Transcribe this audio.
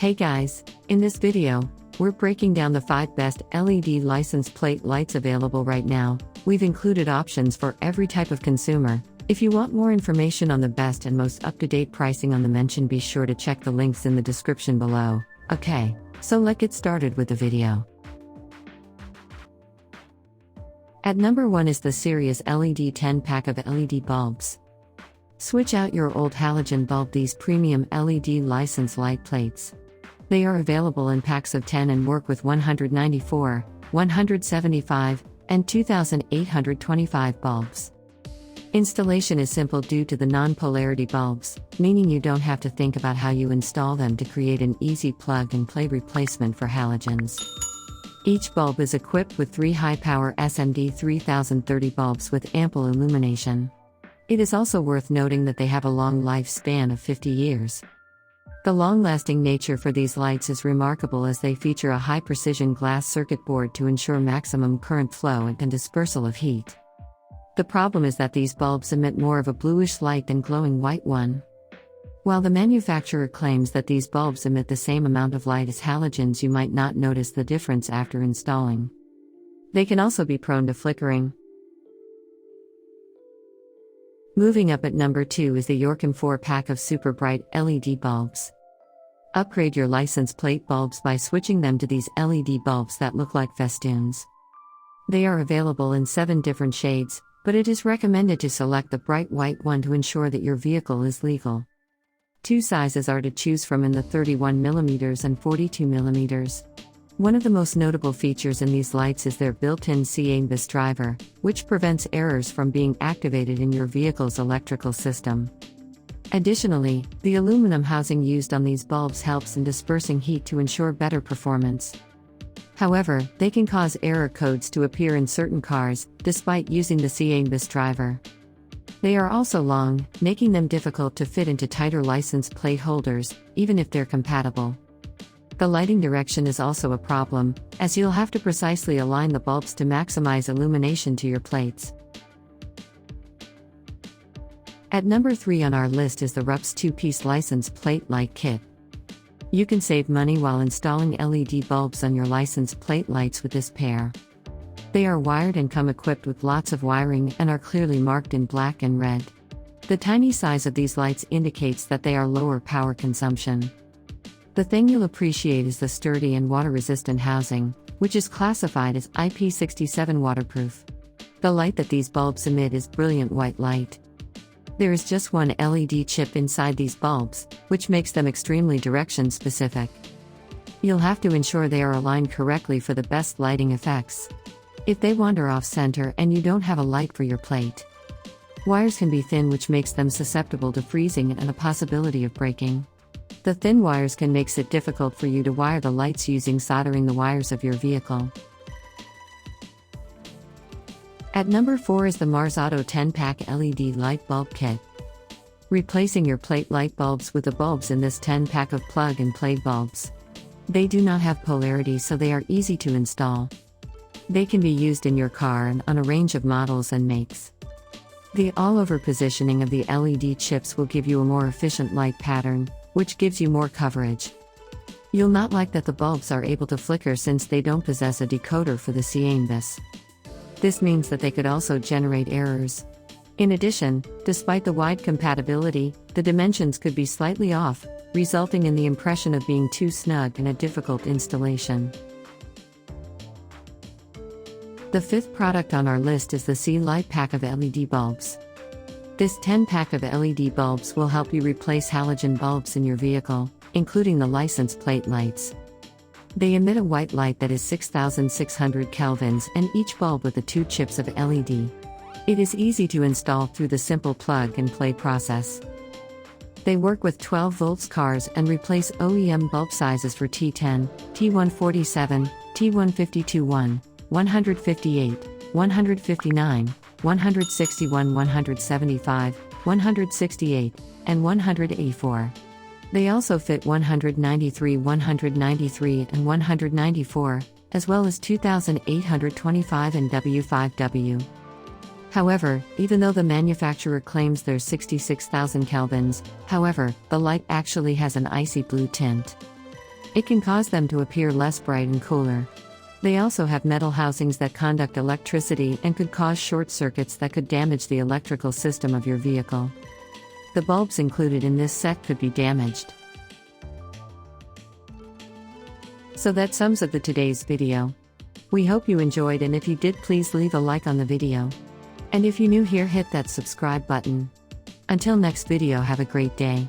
Hey guys, in this video, we're breaking down the 5 best LED license plate lights available right now. We've included options for every type of consumer. If you want more information on the best and most up-to-date pricing on the mention, be sure to check the links in the description below. Okay, so let's get started with the video. At number 1 is the Sirius LED 10 pack of LED bulbs. Switch out your old halogen bulb, these premium LED license light plates. They are available in packs of 10 and work with 194, 175, and 2825 bulbs. Installation is simple due to the non-polarity bulbs, meaning you don't have to think about how you install them to create an easy plug-and-play replacement for halogens. Each bulb is equipped with 3 high-power SMD 3030 bulbs with ample illumination. It is also worth noting that they have a long lifespan of 50 years. The long-lasting nature for these lights is remarkable, as they feature a high-precision glass circuit board to ensure maximum current flow and dispersal of heat. The problem is that these bulbs emit more of a bluish light than glowing white one. While the manufacturer claims that these bulbs emit the same amount of light as halogens, you might not notice the difference after installing. They can also be prone to flickering. Moving up at number 2 is the Yorkim 4-pack of super bright LED bulbs. Upgrade your license plate bulbs by switching them to these LED bulbs that look like festoons. They are available in 7 different shades, but it is recommended to select the bright white one to ensure that your vehicle is legal. 2 sizes are to choose from in the 31mm and 42mm. One of the most notable features in these lights is their built-in CA-bus driver, which prevents errors from being activated in your vehicle's electrical system. Additionally, the aluminum housing used on these bulbs helps in dispersing heat to ensure better performance. However, they can cause error codes to appear in certain cars, despite using the CA-bus driver. They are also long, making them difficult to fit into tighter license plate holders, even if they're compatible. The lighting direction is also a problem, as you'll have to precisely align the bulbs to maximize illumination to your plates. At number 3 on our list is the Rupse 2-piece license plate light kit. You can save money while installing LED bulbs on your license plate lights with this pair. They are wired and come equipped with lots of wiring and are clearly marked in black and red. The tiny size of these lights indicates that they are lower power consumption. The thing you'll appreciate is the sturdy and water-resistant housing, which is classified as IP67 waterproof. The light that these bulbs emit is brilliant white light. There is just one LED chip inside these bulbs, which makes them extremely direction-specific. You'll have to ensure they are aligned correctly for the best lighting effects. If they wander off-center and you don't have a light for your plate, wires can be thin, which makes them susceptible to freezing and a possibility of breaking. The thin wires can make it difficult for you to wire the lights using soldering the wires of your vehicle. At number 4 is the Marsauto 10-pack LED light bulb kit. Replacing your plate light bulbs with the bulbs in this 10-pack of plug-and-play bulbs. They do not have polarity, so they are easy to install. They can be used in your car and on a range of models and makes. The all-over positioning of the LED chips will give you a more efficient light pattern, which gives you more coverage. You'll not like that the bulbs are able to flicker, since they don't possess a decoder for the CA-bus. This means that they could also generate errors. In addition, despite the wide compatibility, the dimensions could be slightly off, resulting in the impression of being too snug and a difficult installation. The 5th product on our list is the C-Light pack of LED bulbs. This 10-pack of LED bulbs will help you replace halogen bulbs in your vehicle, including the license plate lights. They emit a white light that is 6,600 kelvins, and each bulb with the 2 chips of LED. It is easy to install through the simple plug-and-play process. They work with 12 volts cars and replace OEM bulb sizes for T10, T147, T152-1, 158, 159, 161, 175, 168, and 184. They also fit 193, 193, and 194, as well as 2825 and W5W. However, even though the manufacturer claims there's 66,000 kelvins, the light actually has an icy blue tint. It can cause them to appear less bright and cooler. They also have metal housings that conduct electricity and could cause short circuits that could damage the electrical system of your vehicle. The bulbs included in this set could be damaged. So that sums up today's video. We hope you enjoyed, and if you did, please leave a like on the video. And if you're new here, hit that subscribe button. Until next video, have a great day.